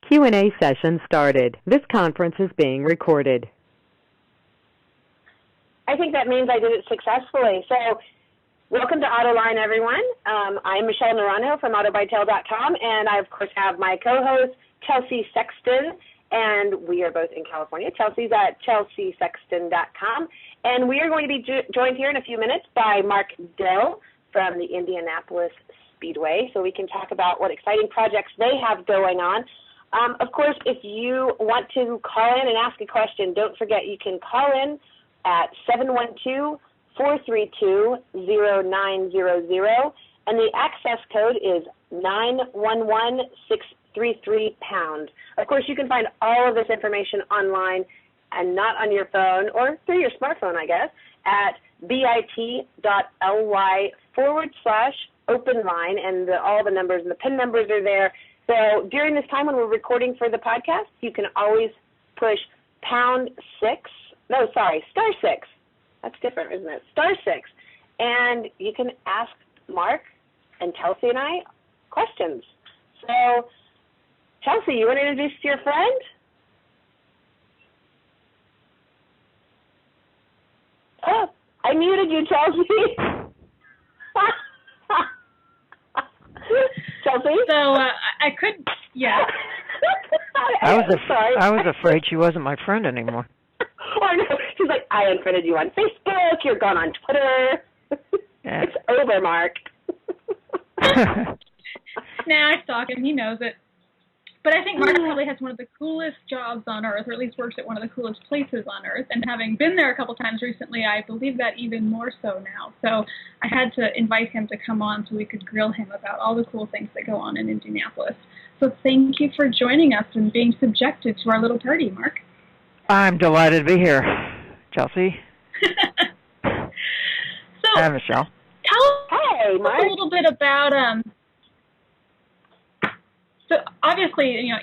Q&A session started. This conference is being recorded. I think that means I did it successfully. So welcome to Autoline, everyone. I'm Michelle Naranjo from AutoByTail.com, and I, of course, have my co-host, Chelsea Sexton, and we are both in California. Chelsea's at chelseasexton.com, and we are going to be joined here in a few minutes by Mark Dill from the Indianapolis Speedway, so we can talk about what exciting projects they have going on. Of course, if you want to call in and ask a question, don't forget you can call in at 712-432-0900, and the access code is 911633#. Of course, you can find all of this information online and not on your phone or through your smartphone, I guess, at bit.ly/openline, and all the numbers and the PIN numbers are there. So during this time when we're recording for the podcast, you can always push #6. No, sorry, *6. That's different, isn't it? *6. And you can ask Mark and Chelsea and I questions. So, Chelsea, you want to introduce your friend? Oh, I muted you, Chelsea. Chelsea? So I could, yeah. I was afraid she wasn't my friend anymore. Oh, no. She's like, I unfriended you on Facebook. You're gone on Twitter. Yeah. It's over, Mark. Nah, I stalk him. He knows it. But I think Mark probably has one of the coolest jobs on Earth, or at least works at one of the coolest places on Earth. And having been there a couple times recently, I believe that even more so now. So I had to invite him to come on so we could grill him about all the cool things that go on in Indianapolis. So thank you for joining us and being subjected to our little party, Mark. I'm delighted to be here, Chelsea. So, hi, Michelle. Tell us Mark. a little bit about, so obviously, you know,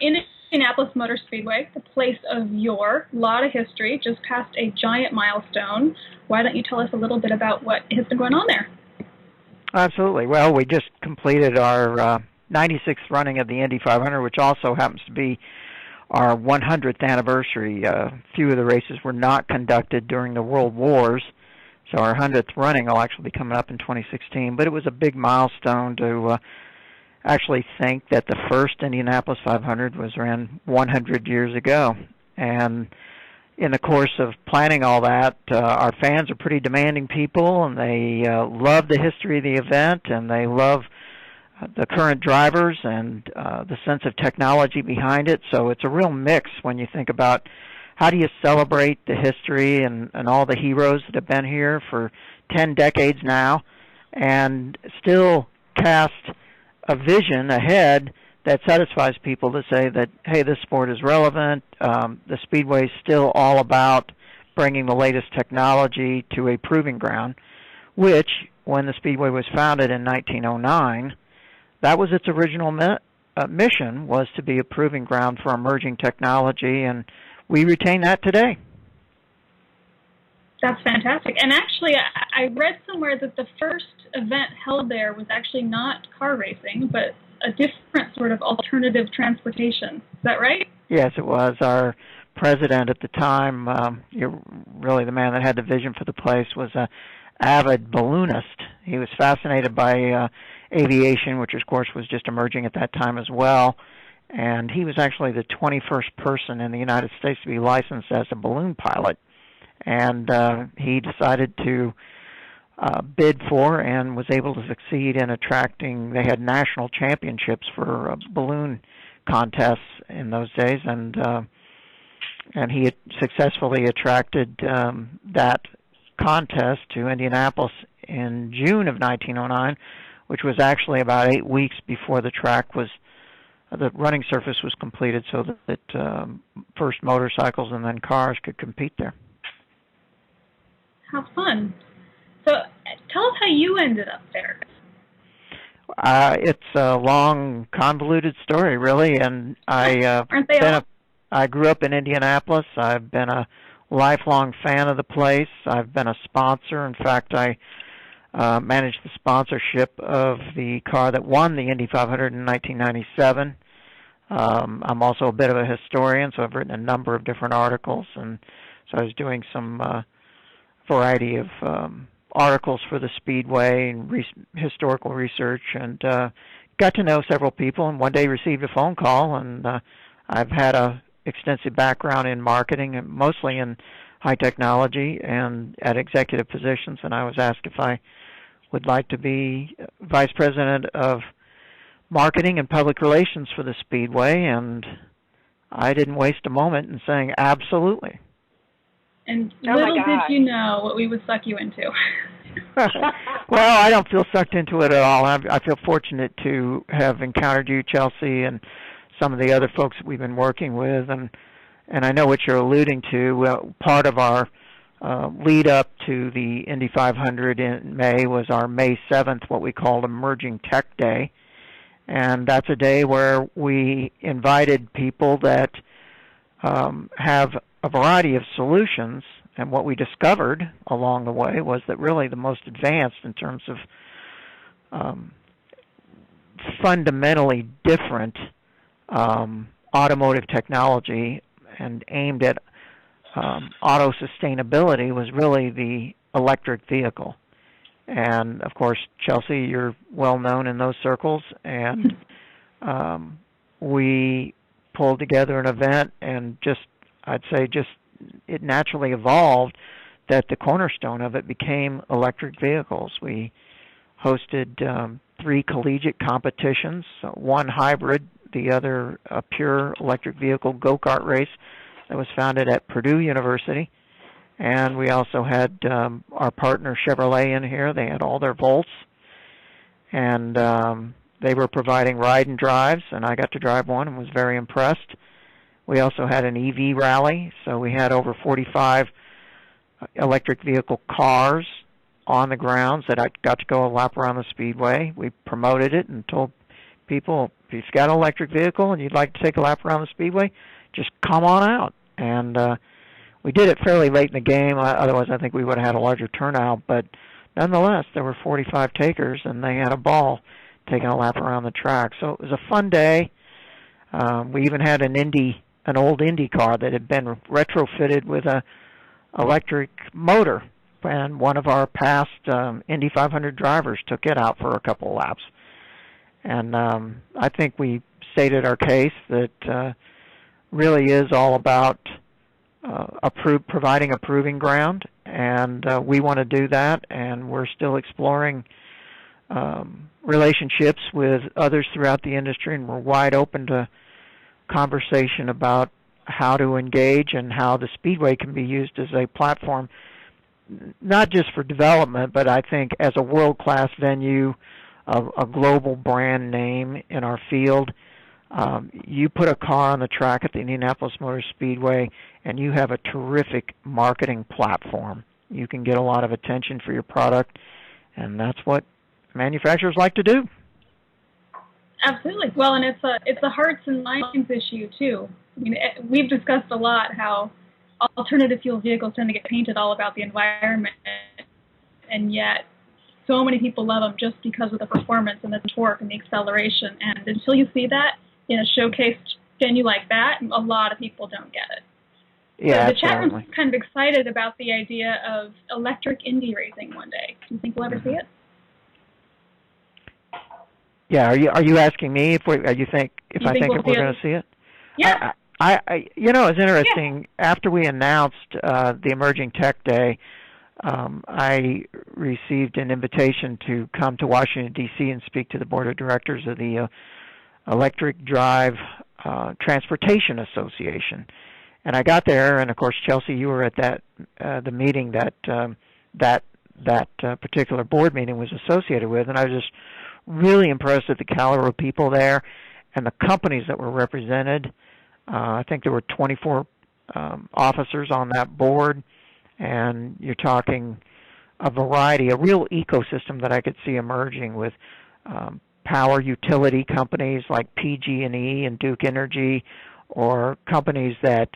Indianapolis Motor Speedway, the place of yore, a lot of history, just passed a giant milestone. Why don't you tell us a little bit about what has been going on there? Absolutely. Well, we just completed our 96th running of the Indy 500, which also happens to be our 100th anniversary. A few of the races were not conducted during the World Wars, so our 100th running will actually be coming up in 2016. But it was a big milestone to actually think that the first Indianapolis 500 was ran 100 years ago. And in the course of planning all that, our fans are pretty demanding people, and they love the history of the event, and they love the current drivers and the sense of technology behind it. So it's a real mix when you think about how do you celebrate the history and all the heroes that have been here for 10 decades now and still cast a vision ahead that satisfies people to say that, hey, this sport is relevant. The Speedway is still all about bringing the latest technology to a proving ground, which, when the Speedway was founded in 1909, that was its original mission, was to be a proving ground for emerging technology, and we retain that today. That's fantastic. And actually, I read somewhere that the first event held there was actually not car racing, but a different sort of alternative transportation. Is that right? Yes, it was. Our president at the time, really the man that had the vision for the place, was an avid balloonist. He was fascinated by aviation, which, of course, was just emerging at that time as well. And he was actually the 21st person in the United States to be licensed as a balloon pilot. And he decided to bid for and was able to succeed in attracting, they had national championships for balloon contests in those days, and he had successfully attracted that contest to Indianapolis in June of 1909, which was actually about 8 weeks before the running surface was completed, so that first motorcycles and then cars could compete there. How fun. So tell us how you ended up there. It's a long, convoluted story, really, and I grew up in Indianapolis. I've been a lifelong fan of the place. I've been a sponsor. In fact, I managed the sponsorship of the car that won the Indy 500 in 1997. I'm also a bit of a historian, so I've written a number of different articles, and so I was doing some variety of articles for the Speedway and historical research, and got to know several people, and one day received a phone call, and I've had a extensive background in marketing, and mostly in high technology and at executive positions, and I was asked if I would like to be vice president of marketing and public relations for the Speedway, and I didn't waste a moment in saying absolutely. And little did you know what we would suck you into. Well, I don't feel sucked into it at all. I feel fortunate to have encountered you, Chelsea, and some of the other folks that we've been working with, and I know what you're alluding to. Part of our lead up to the Indy 500 in May was our May 7th, what we called Emerging Tech Day. And that's a day where we invited people that have a variety of solutions. And what we discovered along the way was that really the most advanced in terms of fundamentally different automotive technology and aimed at auto sustainability was really the electric vehicle. And, of course, Chelsea, you're well known in those circles, and we pulled together an event, and I'd say it naturally evolved that the cornerstone of it became electric vehicles. We hosted 3 collegiate competitions, one hybrid, the other a pure electric vehicle go-kart race that was founded at Purdue University. And we also had our partner Chevrolet in here. They had all their Volts, and they were providing ride and drives, and I got to drive one and was very impressed. We also had an EV rally, so we had over 45 electric vehicle cars on the grounds that I got to go a lap around the Speedway. We promoted it and told people, if you've got an electric vehicle and you'd like to take a lap around the Speedway, just come on out. And we did it fairly late in the game. Otherwise, I think we would have had a larger turnout. But nonetheless, there were 45 takers, and they had a ball taking a lap around the track. So it was a fun day. We even had an old Indy car that had been retrofitted with a electric motor, and one of our past Indy 500 drivers took it out for a couple of laps. And I think we stated our case that really is all about providing a proving ground, and we want to do that, and we're still exploring relationships with others throughout the industry, and we're wide open to conversation about how to engage and how the Speedway can be used as a platform, not just for development, but I think as a world-class venue, a global brand name in our field. You put a car on the track at the Indianapolis Motor Speedway, and you have a terrific marketing platform. You can get a lot of attention for your product, and that's what manufacturers like to do. Absolutely. Well, and it's a hearts and minds issue too. I mean, we've discussed a lot how alternative fuel vehicles tend to get painted all about the environment, and yet so many people love them just because of the performance and the torque and the acceleration. And until you see that in a showcase venue like that, a lot of people don't get it. Yeah, so the chat room's kind of excited about the idea of electric Indy racing one day. Do you think we'll ever see it? Yeah, are you asking me if I think we're going to see it? Yeah. It's interesting. Yeah. After we announced the Emerging Tech Day, I received an invitation to come to Washington, D.C. and speak to the board of directors of the Electric Drive Transportation Association. And I got there, and of course, Chelsea, you were at the meeting that particular board meeting was associated with, and I was just really impressed at the caliber of people there and the companies that were represented. I think there were 24 officers on that board, and you're talking a variety, a real ecosystem that I could see emerging with power utility companies like PG&E and Duke Energy, or companies that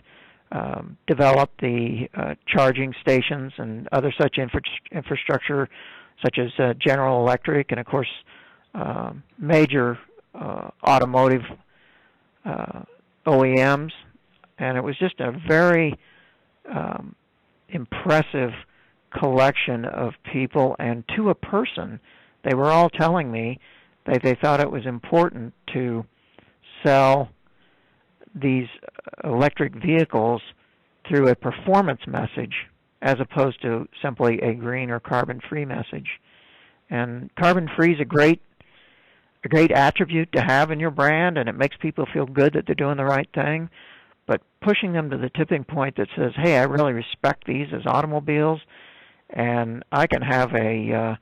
develop the charging stations and other such infrastructure, such as General Electric, and of course major automotive OEMs, and it was just a very impressive collection of people, and to a person, they were all telling me that they thought it was important to sell these electric vehicles through a performance message as opposed to simply a green or carbon-free message. And carbon-free is a great attribute to have in your brand, and it makes people feel good that they're doing the right thing. But pushing them to the tipping point that says, hey, I really respect these as automobiles, and I can have a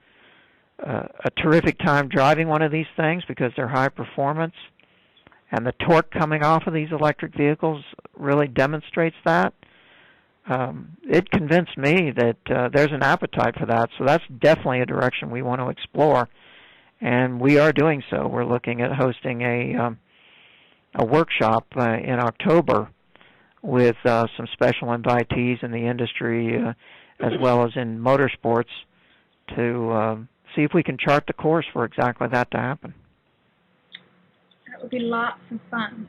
terrific time driving one of these things because they're high performance, and the torque coming off of these electric vehicles really demonstrates that. It convinced me that there's an appetite for that, so that's definitely a direction we want to explore, and we are doing so. We're looking at hosting a workshop in October with some special invitees in the industry as well as in motorsports to see if we can chart the course for exactly that to happen. That would be lots of fun.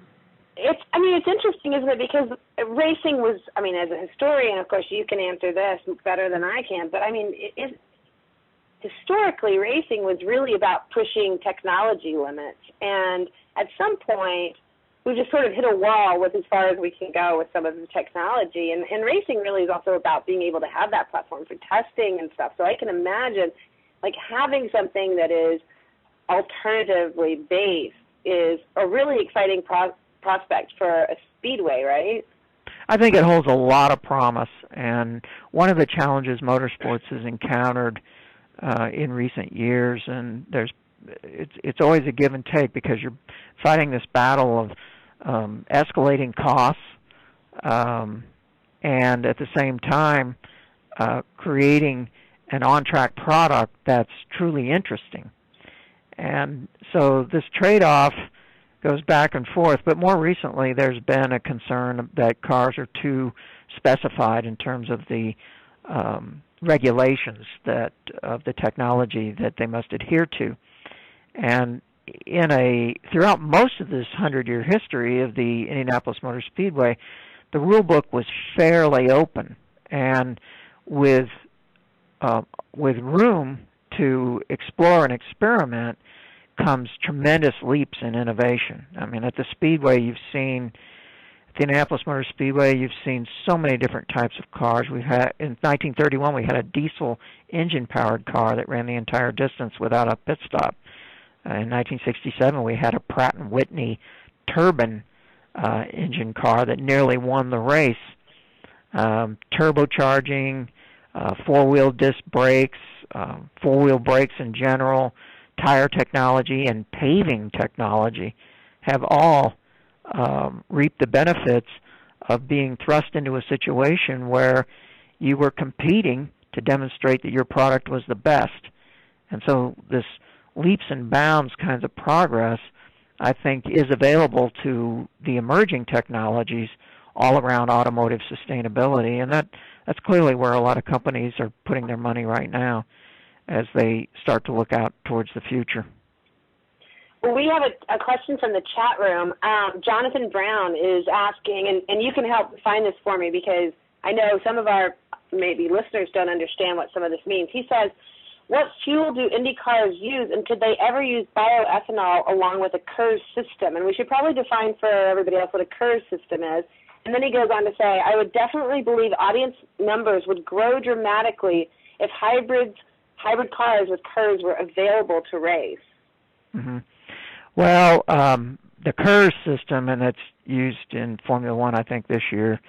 It's interesting, isn't it? Because racing was, as a historian, of course, you can answer this better than I can, but historically, racing was really about pushing technology limits. And at some point, we just sort of hit a wall with as far as we can go with some of the technology. And racing really is also about being able to have that platform for testing and stuff. So I can imagine, having something that is alternatively based is a really exciting prospect for a speedway, right? I think it holds a lot of promise, and one of the challenges motorsports has encountered in recent years, and it's always a give and take because you're fighting this battle of escalating costs and at the same time creating an on-track product that's truly interesting. And so this trade-off goes back and forth, but more recently there's been a concern that cars are too specified in terms of the regulations of the technology that they must adhere to. And throughout most of this 100-year history of the Indianapolis Motor Speedway, the rule book was fairly open, and with room to explore and experiment comes tremendous leaps in innovation. At the Speedway, at the Indianapolis Motor Speedway, you've seen so many different types of cars. In 1931, we had a diesel engine-powered car that ran the entire distance without a pit stop. In 1967, we had a Pratt & Whitney turbine engine car that nearly won the race. Turbocharging, four-wheel disc brakes, four-wheel brakes in general, tire technology, and paving technology have all reaped the benefits of being thrust into a situation where you were competing to demonstrate that your product was the best. And so this leaps and bounds kinds of progress, I think, is available to the emerging technologies all around automotive sustainability, and that's clearly where a lot of companies are putting their money right now as they start to look out towards the future. Well, we have a question from the chat room. Jonathan Brown is asking, and you can help find this for me because I know some of our maybe listeners don't understand what some of this means. He says, what fuel do Indy cars use, and could they ever use bioethanol along with a KERS system? And we should probably define for everybody else what a KERS system is. And then he goes on to say, I would definitely believe audience numbers would grow dramatically if hybrid cars with KERS were available to race. Mm-hmm. Well, the KERS system, and it's used in Formula One, I think, this year,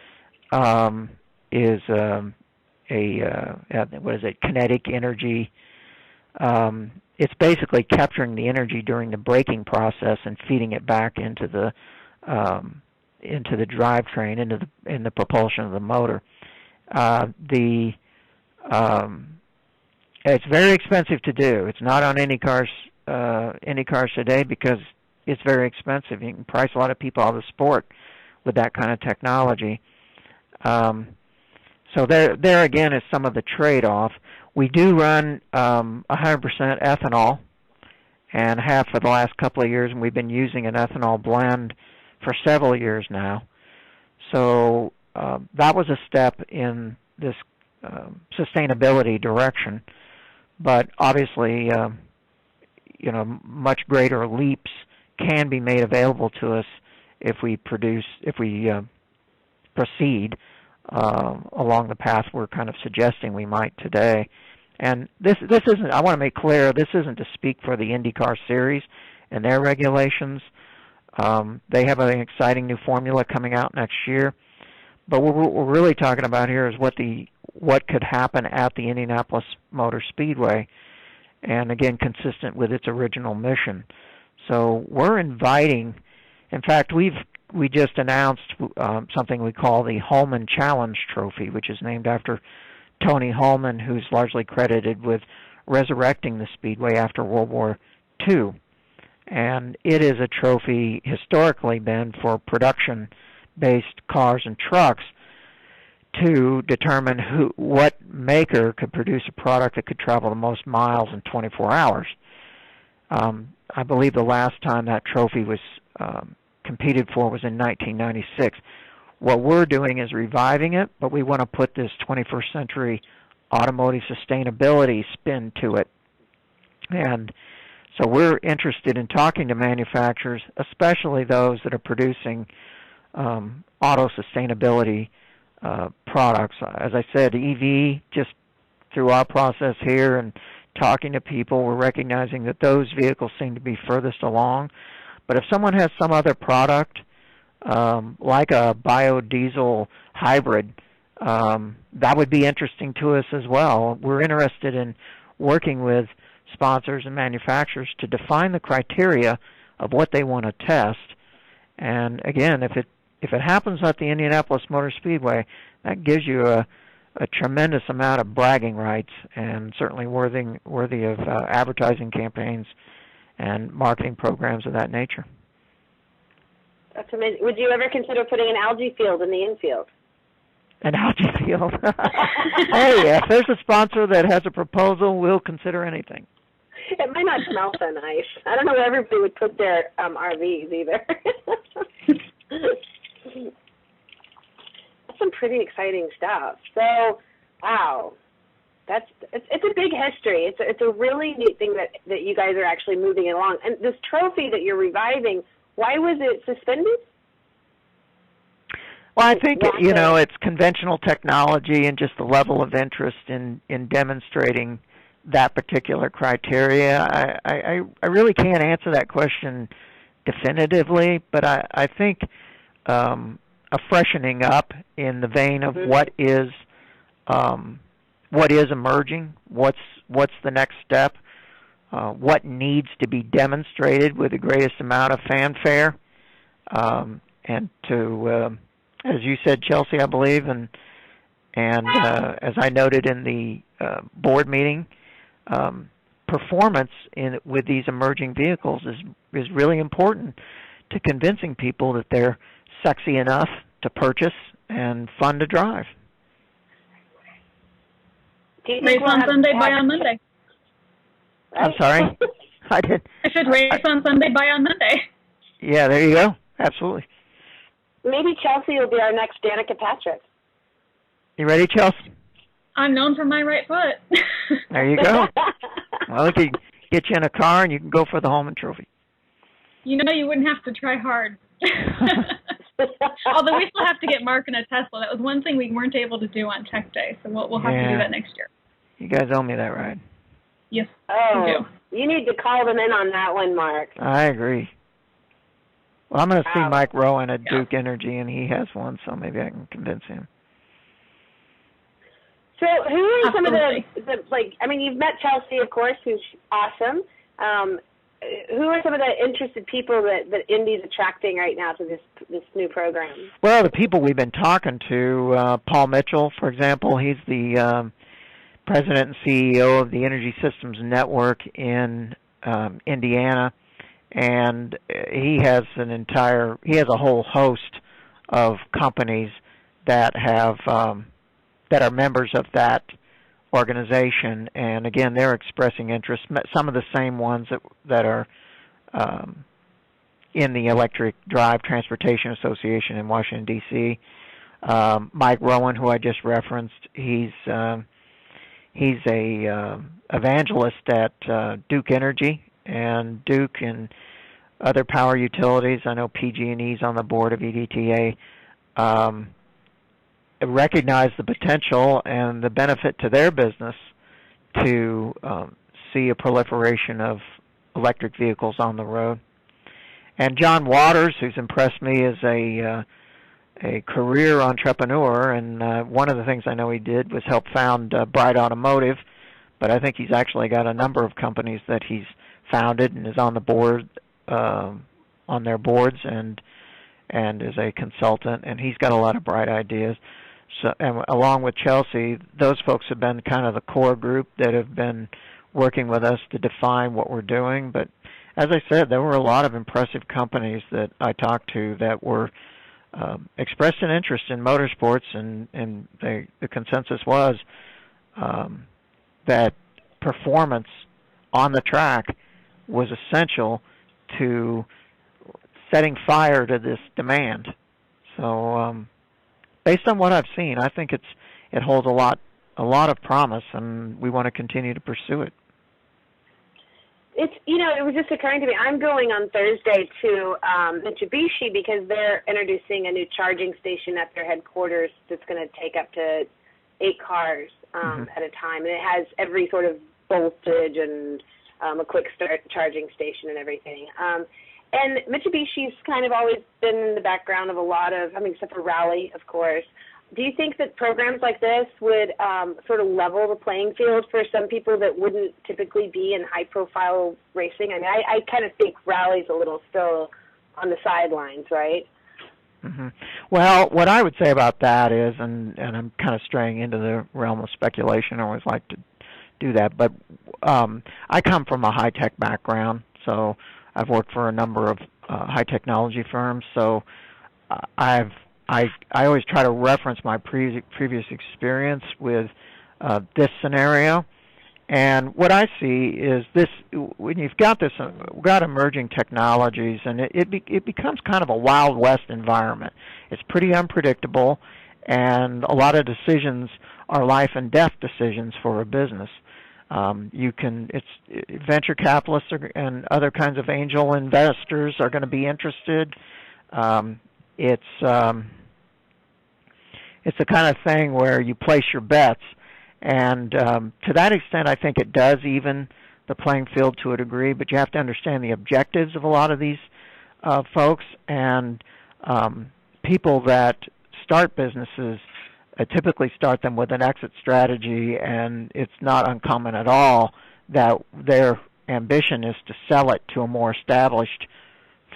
is kinetic energy. It's basically capturing the energy during the braking process and feeding it back into the drivetrain, in the propulsion of the motor. It's very expensive to do. It's not on any cars today because it's very expensive. You can price a lot of people out of the sport with that kind of technology. So there again is some of the trade-off. We do run 100% ethanol, and have for the last couple of years, and we've been using an ethanol blend for several years now. So that was a step in this sustainability direction. But obviously, much greater leaps can be made available to us if we proceed along the path we're kind of suggesting we might today. And this isn't, I want to make clear, this isn't to speak for the IndyCar series and their regulations. They have an exciting new formula coming out next year. But what we're really talking about here is what could happen at the Indianapolis Motor Speedway, and again, consistent with its original mission. So we're inviting, in fact, we just announced something we call the Holman Challenge Trophy, which is named after Tony Holman, who's largely credited with resurrecting the Speedway after World War II. And it is a trophy historically been for production-based cars and trucks to determine what maker could produce a product that could travel the most miles in 24 hours. I believe the last time that trophy was competed for was in 1996. What we're doing is reviving it, but we want to put this 21st century automotive sustainability spin to it. And so we're interested in talking to manufacturers, especially those that are producing auto sustainability products. As I said, EV, just through our process here and talking to people, we're recognizing that those vehicles seem to be furthest along. But if someone has some other product, like a biodiesel hybrid, that would be interesting to us as well. We're interested in working with sponsors and manufacturers to define the criteria of what they want to test. And again, if it happens at the Indianapolis Motor Speedway, that gives you a tremendous amount of bragging rights, and certainly worthy of advertising campaigns and marketing programs of that nature. That's amazing. Would you ever consider putting an algae field in the infield? An algae field? Hey, if there's a sponsor that has a proposal, we'll consider anything. It might not smell so nice. I don't know where everybody would put their RVs either. That's some pretty exciting stuff. So, wow, it's a big history. It's a really neat thing that you guys are actually moving it along. And this trophy that you're reviving, why was it suspended? Well, I think it's conventional technology and just the level of interest in demonstrating that particular criteria. I really can't answer that question definitively, but I think a freshening up in the vein of what is emerging, what's the next step, what needs to be demonstrated with the greatest amount of fanfare, and to, as you said, Chelsea, I believe, and as I noted in the board meeting, performance with these emerging vehicles is really important to convincing people that they're sexy enough to purchase and fun to drive. Race on Sunday, buy on Monday. I'm sorry? I did. I should race on Sunday, buy on Monday. Yeah, there you go. Absolutely. Maybe Chelsea will be our next Danica Patrick. You ready, Chelsea? I'm known for my right foot. There you go. Well, we could get you in a car and you can go for the Holman Trophy. You wouldn't have to try hard. Although we still have to get Mark in a Tesla. That was one thing we weren't able to do on Tech Day, so we'll have to do that next year. You guys owe me that ride. Yes, we do. You need to call them in on that one, Mark. I agree. Well, I'm going to see Mike Rowan at Duke Energy, and he has one, so maybe I can convince him. So who are some of the you've met Chelsea, of course, who's awesome. Who are some of the interested people that Indy's attracting right now to this new program? Well, the people we've been talking to, Paul Mitchell, for example, he's the president and CEO of the Energy Systems Network in Indiana, and he has a whole host of companies that are members of that organization, and again, they're expressing interest. Some of the same ones that are in the Electric Drive Transportation Association in Washington, D.C. Mike Rowan, who I just referenced, he's a evangelist at Duke Energy, and Duke and other power utilities. I know PG&E's on the board of EDTA. Recognize the potential and the benefit to their business to see a proliferation of electric vehicles on the road. And John Waters, who's impressed me as a career entrepreneur, and one of the things I know he did was help found Bright Automotive, but I think he's actually got a number of companies that he's founded and is on the board, on their boards, and is a consultant, and he's got a lot of bright ideas. So, and along with Chelsea, those folks have been kind of the core group that have been working with us to define what we're doing. But as I said, there were a lot of impressive companies that I talked to that were expressed an interest in motorsports, and the consensus was that performance on the track was essential to setting fire to this demand. So based on what I've seen, I think it holds a lot of promise, and we want to continue to pursue it. It's, it was just occurring to me, I'm going on Thursday to Mitsubishi because they're introducing a new charging station at their headquarters that's going to take up to 8 cars at a time, and it has every sort of voltage and a quick start charging station and everything. And Mitsubishi's kind of always been in the background of a lot of, except for Rally, of course. Do you think that programs like this would sort of level the playing field for some people that wouldn't typically be in high-profile racing? I kind of think Rally's a little still on the sidelines, right? Mm-hmm. Well, what I would say about that is, and I'm kind of straying into the realm of speculation, I always like to do that, but I come from a high-tech background, so I've worked for a number of high-technology firms, so I always try to reference my previous experience with this scenario. And what I see is this: when you've got emerging technologies, and it becomes kind of a Wild West environment. It's pretty unpredictable, and a lot of decisions are life and death decisions for a business. Venture capitalists and other kinds of angel investors are going to be interested. It's the kind of thing where you place your bets, and to that extent, I think it does even the playing field to a degree. But you have to understand the objectives of a lot of these folks, and people that start businesses typically start them with an exit strategy, and it's not uncommon at all that their ambition is to sell it to a more established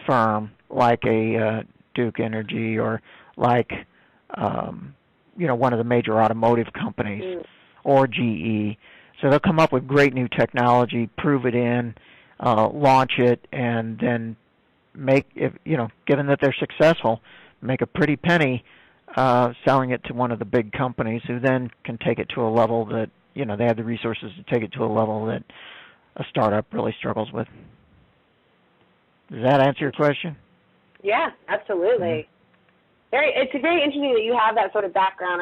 firm like a Duke Energy or like one of the major automotive companies or GE. So they'll come up with great new technology, prove it in, launch it, and then given that they're successful, make a pretty penny selling it to one of the big companies, who then can take it to a level that they have the resources to take it to a level that a startup really struggles with. Does that answer your question? Yeah, absolutely. It's very interesting that you have that sort of background.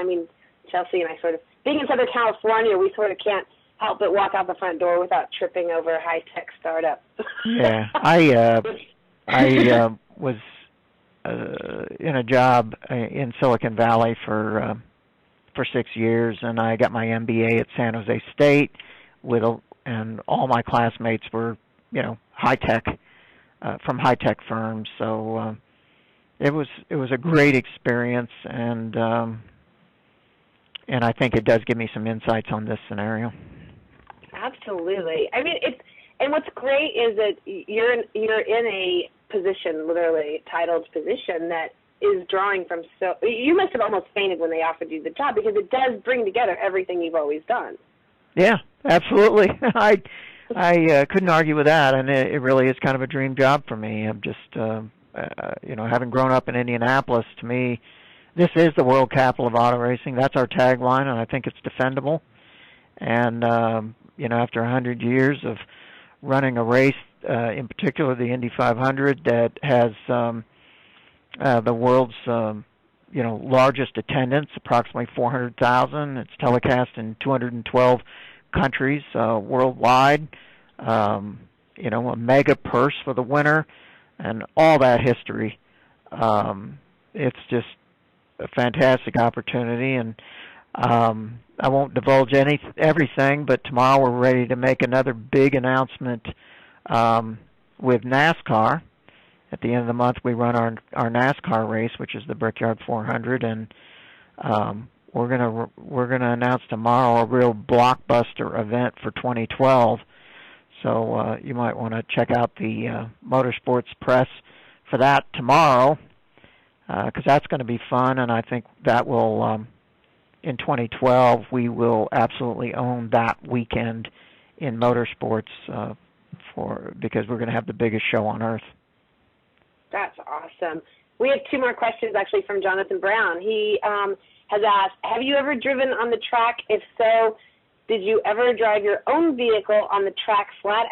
Chelsea and I sort of, being in Southern California, we sort of can't help but walk out the front door without tripping over a high-tech startup. Yeah, I was in a job in Silicon Valley for 6 years, and I got my MBA at San Jose State and all my classmates were high-tech from high-tech firms. So it was a great experience, and I think it does give me some insights on this scenario. Absolutely. And what's great is that you're in a position, literally titled position, that is drawing from you must have almost fainted when they offered you the job, because it does bring together everything you've always done. Yeah, absolutely. I couldn't argue with that, and it really is kind of a dream job for me. I'm just, having grown up in Indianapolis, to me, this is the world capital of auto racing. That's our tagline, and I think it's defendable. And, after 100 years of running a race in particular the Indy 500, that has the world's largest attendance, approximately 400,000. It's telecast in 212 countries worldwide. A mega purse for the winner, and all that history. It's just a fantastic opportunity, and I won't divulge everything, but tomorrow we're ready to make another big announcement with NASCAR. At the end of the month, we run our NASCAR race, which is the Brickyard 400, and we're gonna announce tomorrow a real blockbuster event for 2012. So you might want to check out the Motorsports Press for that tomorrow, because that's going to be fun, and I think that will, in 2012, we will absolutely own that weekend in motorsports because we're going to have the biggest show on earth. That's awesome. We have two more questions, actually, from Jonathan Brown. He has asked, have you ever driven on the track? If so, did you ever drive your own vehicle on the track flat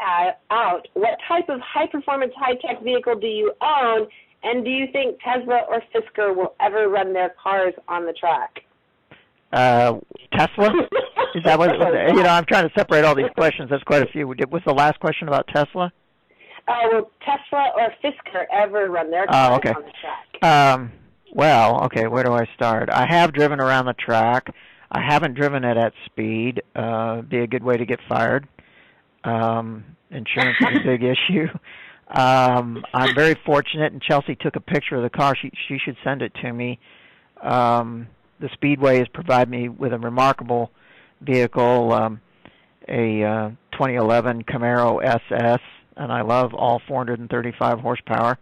out? What type of high-performance, high-tech vehicle do you own? And do you think Tesla or Fisker will ever run their cars on the track? Tesla? Is that what? I'm trying to separate all these questions. There's quite a few. Was the last question about Tesla? Will Tesla or Fisker ever run their cars on the track? Okay, where do I start? I have driven around the track. I haven't driven it at speed. Be a good way to get fired. Insurance is a big issue. I'm very fortunate, and Chelsea took a picture of the car. She should send it to me. The Speedway has provided me with a remarkable vehicle, a 2011 Camaro SS, and I love all 435 horsepower.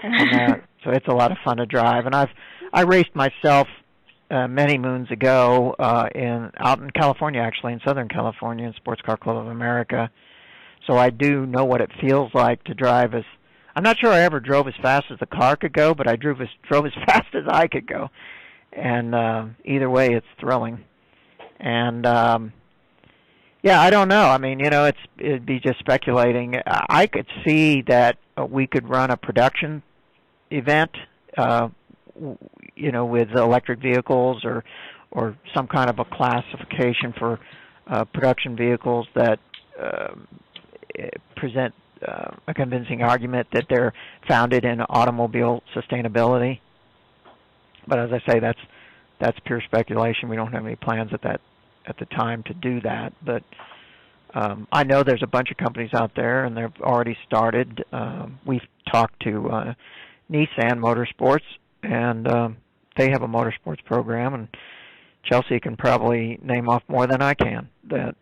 And, so it's a lot of fun to drive. And I raced myself many moons ago out in California, actually, in Southern California, in Sports Car Club of America. So I do know what it feels like to drive I'm not sure I ever drove as fast as the car could go, but I drove as fast as I could go. And either way, it's thrilling. And I don't know. I mean, it'd be just speculating. I could see that we could run a production event, with electric vehicles or some kind of a classification for production vehicles that present a convincing argument that they're founded in automobile sustainability. But as I say, that's pure speculation. We don't have any plans at the time to do that. But I know there's a bunch of companies out there, and they've already started. We've talked to Nissan Motorsports, and they have a motorsports program, and Chelsea can probably name off more than I can that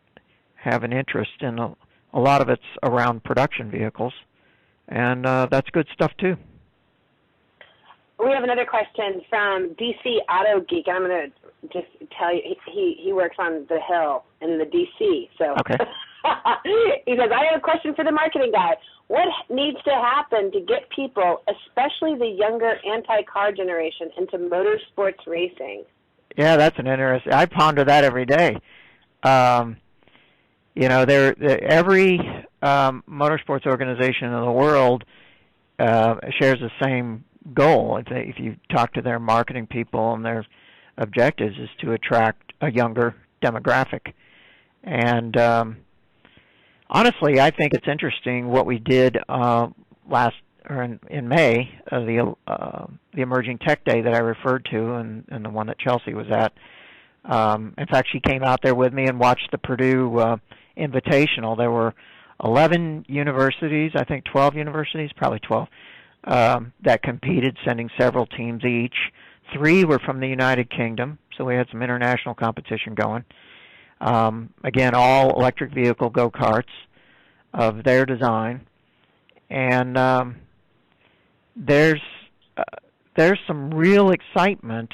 have an interest in a lot of it's around production vehicles, and that's good stuff too. We have another question from DC Auto Geek, and I'm going to just tell you, he works on the Hill in the DC. So okay. He says, I have a question for the marketing guy. What needs to happen to get people, especially the younger anti-car generation, into motorsports racing? Yeah, that's an interesting. I ponder that every day. Every motorsports organization in the world shares the same goal. If you talk to their marketing people, and their objectives is to attract a younger demographic. And honestly, I think it's interesting what we did in May, the Emerging Tech Day that I referred to, and the one that Chelsea was at. In fact, she came out there with me and watched the Purdue Invitational. There were 11 universities, I think 12 universities, probably 12, that competed, sending several teams each. 3 were from the United Kingdom, so we had some international competition going. Again, all electric vehicle go-karts of their design. And there's some real excitement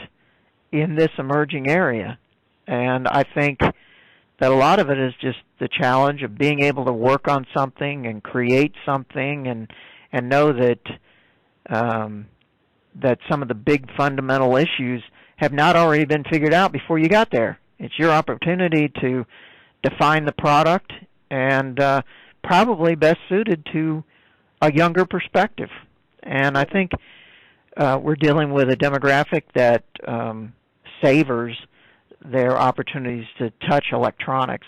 in this emerging area. And I think that a lot of it is just the challenge of being able to work on something and create something and know that that some of the big fundamental issues have not already been figured out before you got there. It's your opportunity to define the product and probably best suited to a younger perspective. And I think we're dealing with a demographic that savors their opportunities to touch electronics.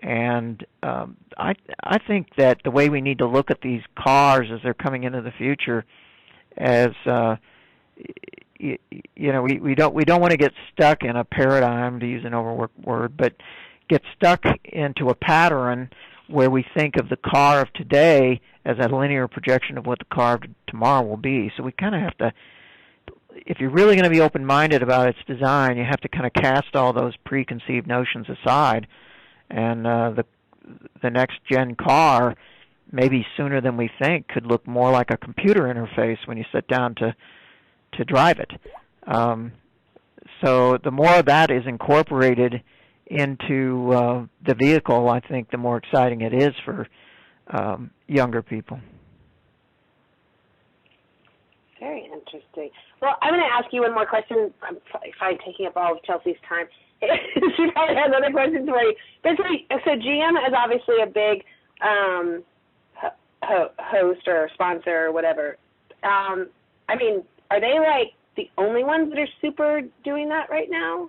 And I think that the way we need to look at these cars as they're coming into the future, as we don't want to get stuck in a paradigm, to use an overworked word, but get stuck into a pattern where we think of the car of today as a linear projection of what the car of tomorrow will be. So we kind of have to, if you're really going to be open-minded about its design, you have to kind of cast all those preconceived notions aside. And the next-gen car, maybe sooner than we think, could look more like a computer interface when you sit down to drive it. So the more of that is incorporated into the vehicle, I think the more exciting it is for younger people. Very interesting. Well, I'm going to ask you one more question. I'm probably taking up all of Chelsea's time. She probably has other questions for you. Basically, so GM is obviously a big host or sponsor or whatever. I mean, are they like the only ones that are super doing that right now?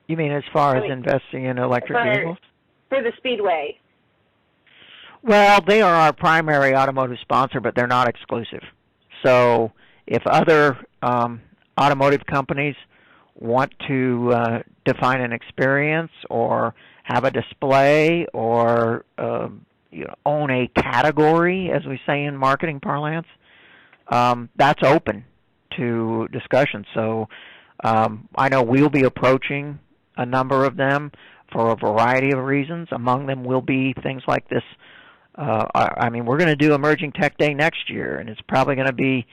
You mean as far as investing in electric vehicles? For the Speedway. Well, they are our primary automotive sponsor, but they're not exclusive. So if other automotive companies want to define an experience or have a display or own a category, as we say in marketing parlance, that's open to discussion. So I know we'll be approaching a number of them for a variety of reasons. Among them will be things like this. I mean, we're going to do Emerging Tech Day next year, and it's probably going to be,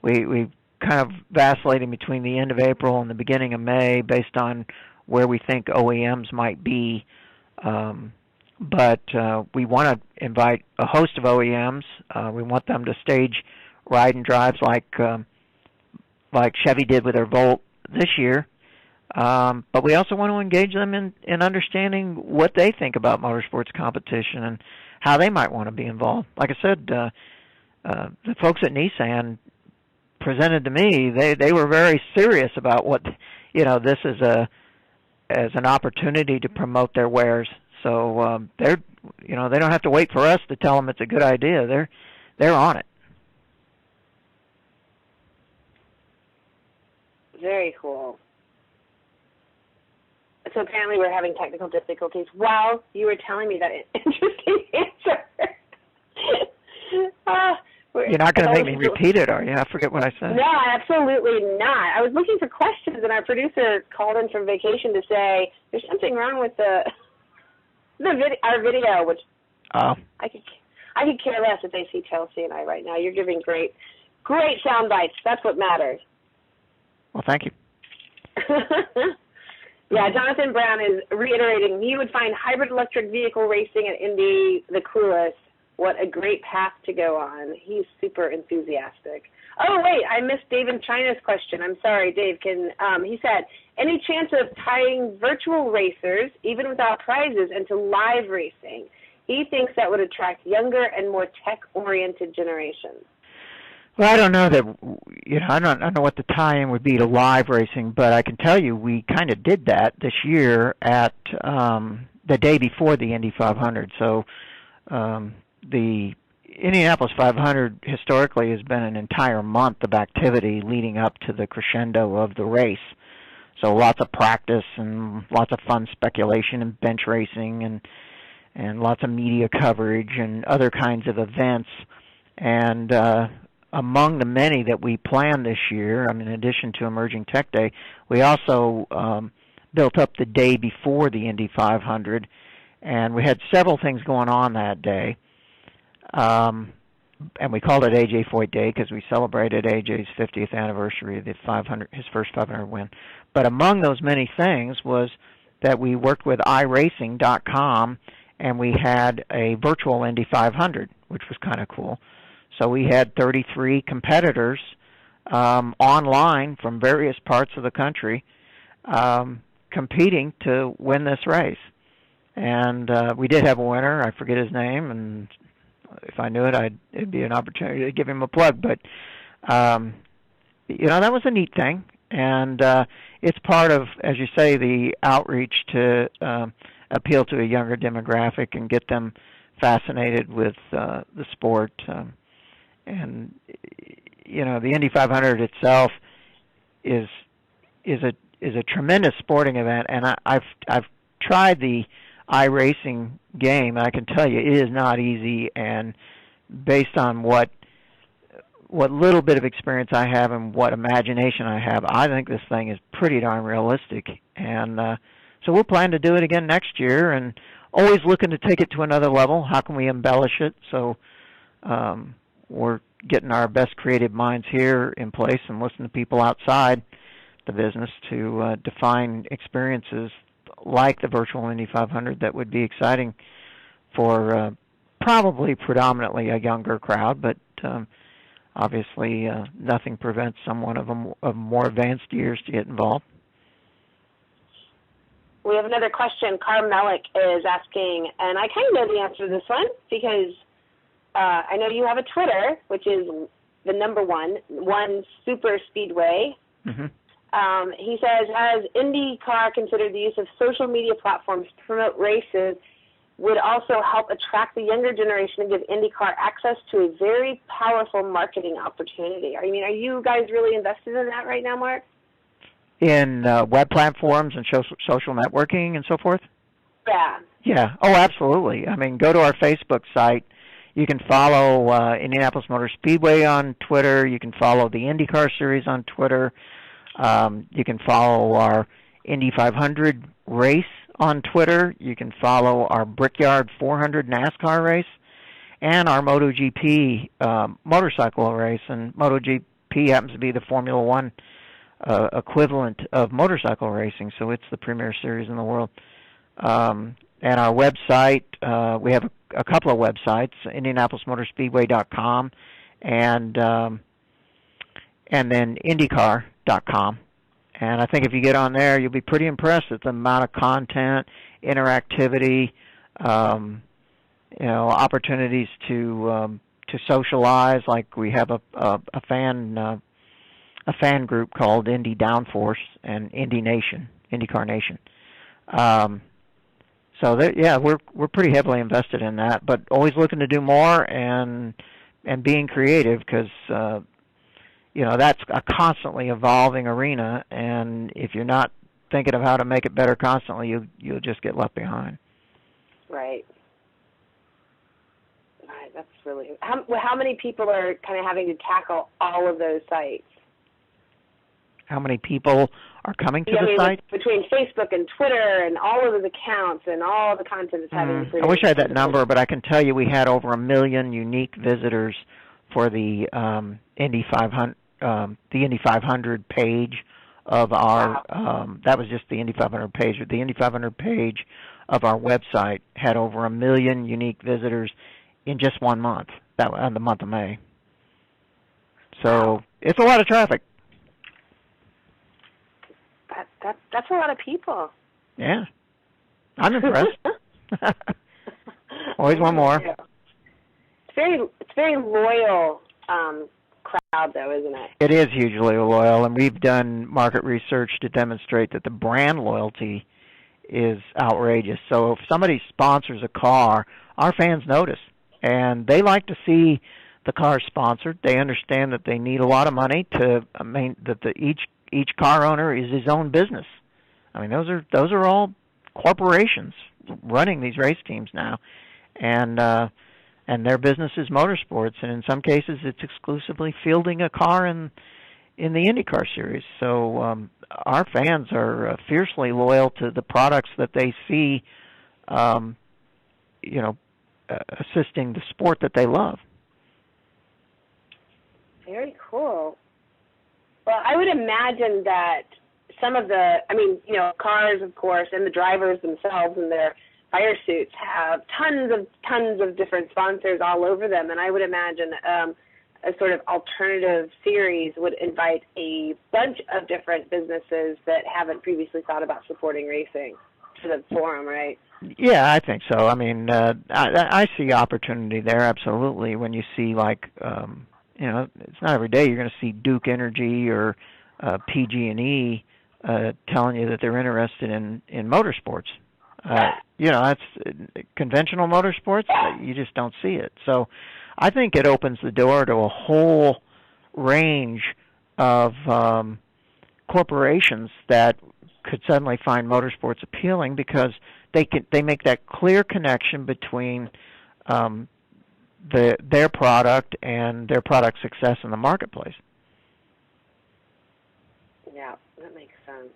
we kind of vacillating between the end of April and the beginning of May based on where we think OEMs might be. But we want to invite a host of OEMs. We want them to stage ride and drives like Chevy did with their Volt this year. But we also want to engage them in understanding what they think about motorsports competition and how they might want to be involved. Like I said, the folks at Nissan presented to me, they were very serious about what, this is as an opportunity to promote their wares. So they don't have to wait for us to tell them it's a good idea. They're on it. Very cool. So apparently we're having technical difficulties while you were telling me that interesting answer. You're not going to make me repeat it, are you? I forget what I said. No, absolutely not. I was looking for questions, and our producer called in from vacation to say there's something wrong with our video, which I could care less if they see Chelsea and I right now. You're giving great sound bites. That's what matters. Well, thank you. Yeah, Jonathan Brown is reiterating, he would find hybrid electric vehicle racing at Indy the coolest. What a great path to go on. He's super enthusiastic. Oh, wait, I missed Dave in China's question. I'm sorry, Dave. He said, any chance of tying virtual racers, even without prizes, into live racing? He thinks that would attract younger and more tech-oriented generations. Well, I don't know that, I don't know what the tie-in would be to live racing, but I can tell you we kind of did that this year at the day before the Indy 500. So the Indianapolis 500 historically has been an entire month of activity leading up to the crescendo of the race. So lots of practice and lots of fun speculation and bench racing and lots of media coverage and other kinds of events. And among the many that we planned this year, in addition to Emerging Tech Day, we also built up the day before the Indy 500, and we had several things going on that day. And we called it AJ Foyt Day because we celebrated AJ's 50th anniversary of the 500, his first 500 win. But among those many things was that we worked with iRacing.com, and we had a virtual Indy 500, which was kind of cool. So we had 33 competitors online from various parts of the country competing to win this race. And we did have a winner. I forget his name, and if I knew it, it'd be an opportunity to give him a plug. But that was a neat thing, and it's part of, as you say, the outreach to appeal to a younger demographic and get them fascinated with the sport. And the Indy 500 itself is a tremendous sporting event, and I've tried the iRacing game, and I can tell you it is not easy. And based on what little bit of experience I have and what imagination I have, I think this thing is pretty darn realistic. And so we'll plan to do it again next year, and always looking to take it to another level. How can we embellish it? So we're getting our best creative minds here in place and listen to people outside the business to define experiences like the virtual Indy 500 that would be exciting for probably predominantly a younger crowd, but obviously nothing prevents someone of more advanced years to get involved. We have another question. Carmelic is asking, and I kind of know the answer to this one because I know you have a Twitter, which is the number one super speedway. Mm-hmm. He says, has IndyCar considered the use of social media platforms to promote races would also help attract the younger generation and give IndyCar access to a very powerful marketing opportunity? Are you guys really invested in that right now, Mark? In web platforms and social networking and so forth? Yeah. Yeah. Oh, absolutely. Go to our Facebook site. You can follow Indianapolis Motor Speedway on Twitter. You can follow the IndyCar series on Twitter. You can follow our Indy 500 race on Twitter. You can follow our Brickyard 400 NASCAR race and our MotoGP motorcycle race. And MotoGP happens to be the Formula One equivalent of motorcycle racing, so it's the premier series in the world. And our website, we have a couple of websites, IndianapolisMotorspeedway.com and then IndyCar.com. And I think if you get on there, you'll be pretty impressed at the amount of content, interactivity, opportunities to socialize. Like we have a fan group called Indy Downforce and IndyCar Nation. So we're pretty heavily invested in that, but always looking to do more and being creative because that's a constantly evolving arena, and if you're not thinking of how to make it better constantly, you'll just get left behind. Right. That's really how many people are kind of having to tackle all of those sites? How many people are coming to the site? Between Facebook and Twitter and all of the accounts and all the content that's having to I wish I had that number, but I can tell you we had over 1 million unique visitors for the Indy 500 page of our. That was just the Indy 500 page. But the Indy 500 page of our website had over 1 million unique visitors in just 1 month. That was the month of May. So it's a lot of traffic. That's a lot of people. Yeah, I'm impressed. Always one more. It's very loyal crowd, though, isn't it? It is hugely loyal, and we've done market research to demonstrate that the brand loyalty is outrageous. So if somebody sponsors a car, our fans notice, and they like to see the car sponsored. They understand that they need a lot of money to each car owner is his own business. Those are all corporations running these race teams now, and their business is motorsports, and in some cases it's exclusively fielding a car in the IndyCar series. So our fans are fiercely loyal to the products that they see, assisting the sport that they love. Very cool. Well, I would imagine that some of the, cars, of course, and the drivers themselves and their fire suits have tons of different sponsors all over them, and I would imagine a sort of alternative series would invite a bunch of different businesses that haven't previously thought about supporting racing. to the forum, right? Yeah, I think so. I mean, I see opportunity there, absolutely. When you see, like, it's not every day you're going to see Duke Energy or PG&E telling you that they're interested in motorsports. That's conventional motorsports. You just don't see it. So I think it opens the door to a whole range of corporations that could suddenly find motorsports appealing because they make that clear connection between their product and their product success in the marketplace. Yeah, that makes sense.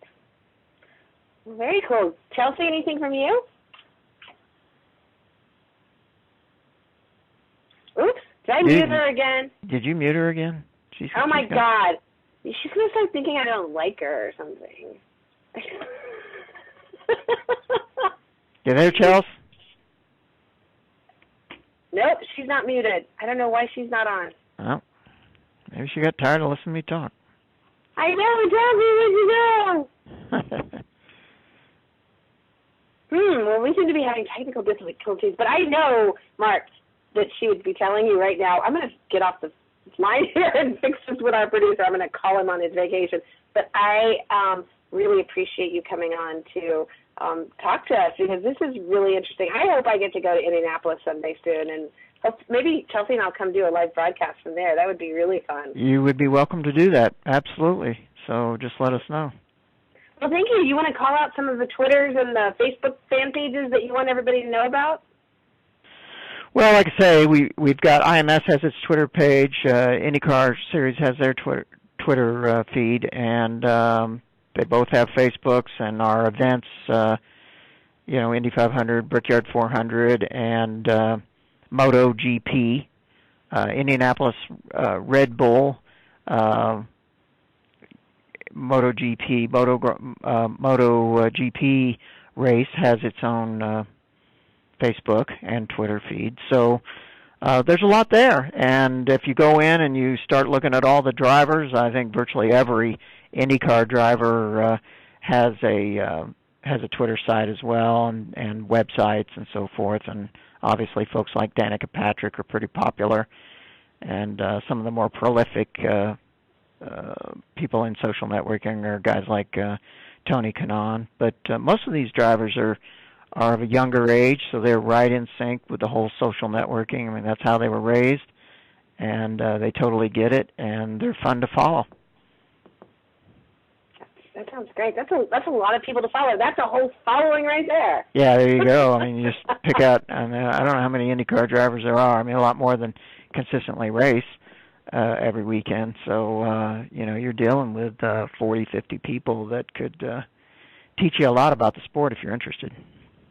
Very cool. Chelsea, anything from you? Oops, did I mute her again? Did you mute her again? Oh, my God. She's going to start thinking I don't like her or something. You there, Chelsea? Nope, she's not muted. I don't know why she's not on. Well, maybe she got tired of listening to me talk. I know, Chelsea, where'd you go? Well, we seem to be having technical difficulties, but I know, Mark, that she would be telling you right now, I'm going to get off the line here and fix this with our producer. I'm going to call him on his vacation. But I really appreciate you coming on to talk to us because this is really interesting. I hope I get to go to Indianapolis someday soon, and maybe Chelsea and I'll come do a live broadcast from there. That would be really fun. You would be welcome to do that, absolutely. So just let us know. Well, thank you. You want to call out some of the Twitters and the Facebook fan pages that you want everybody to know about? Well, like I say, we've got IMS has its Twitter page, IndyCar Series has their Twitter feed, and they both have Facebooks, and our events, Indy 500, Brickyard 400, and MotoGP, Indianapolis Red Bull, MotoGP race has its own Facebook and Twitter feed. So there's a lot there. And if you go in and you start looking at all the drivers, I think virtually every IndyCar driver has a Twitter site as well, and websites and so forth. And obviously folks like Danica Patrick are pretty popular. And some of the more prolific people in social networking are guys like Tony Kanaan. But most of these drivers are of a younger age, so they're right in sync with the whole social networking. I mean, that's how they were raised, and they totally get it, and they're fun to follow. That sounds great. That's a lot of people to follow. That's a whole following right there. Yeah, there you go. I mean, you just pick out, I don't know how many IndyCar drivers there are. I mean, a lot more than consistently race every weekend. So, you're dealing with 40, 50 people that could teach you a lot about the sport if you're interested.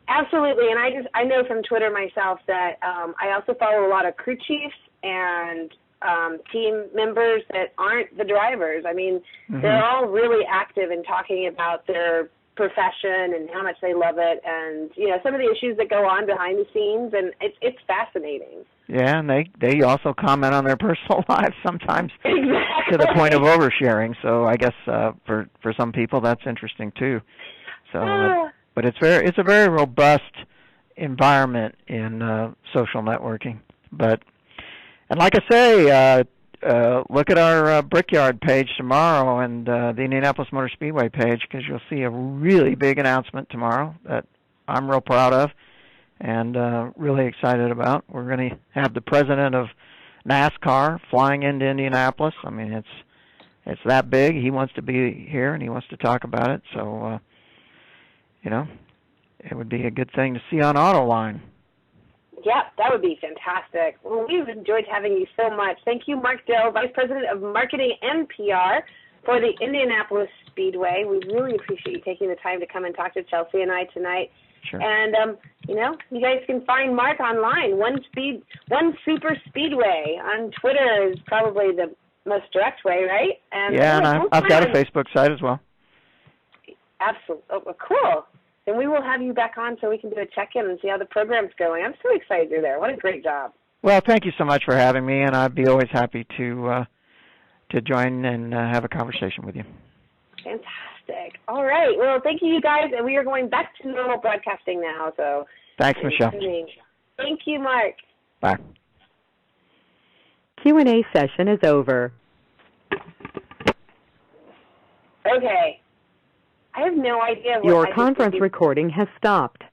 Absolutely, and I know from Twitter myself that I also follow a lot of crew chiefs and team members that aren't the drivers. I mean, they're all really active in talking about their profession and how much they love it, and some of the issues that go on behind the scenes, and it's fascinating. Yeah, and they also comment on their personal lives sometimes exactly. to the point of oversharing. So I guess for some people that's interesting too. So. But it's a very robust environment in social networking. And like I say, look at our Brickyard page tomorrow and the Indianapolis Motor Speedway page, because you'll see a really big announcement tomorrow that I'm real proud of and really excited about. We're going to have the president of NASCAR flying into Indianapolis. I mean, it's that big. He wants to be here and he wants to talk about it. So. It would be a good thing to see on Autoline. Yeah, that would be fantastic. Well, we've enjoyed having you so much. Thank you, Mark Dill, Vice President of Marketing and PR for the Indianapolis Speedway. We really appreciate you taking the time to come and talk to Chelsea and I tonight. Sure. And, you guys can find Mark online. One Super Speedway on Twitter is probably the most direct way, right? And I've got a Facebook site as well. Absolutely. Oh, cool. Then we will have you back on so we can do a check-in and see how the program's going. I'm so excited you're there. What a great job. Well, thank you so much for having me, and I'd be always happy to join and have a conversation with you. Fantastic. All right. Well, thank you guys, and we are going back to normal broadcasting now. So Thanks, Michelle. Thank you, Mark. Bye. Q&A session is over. Okay. I have no idea what Your conference recording has stopped.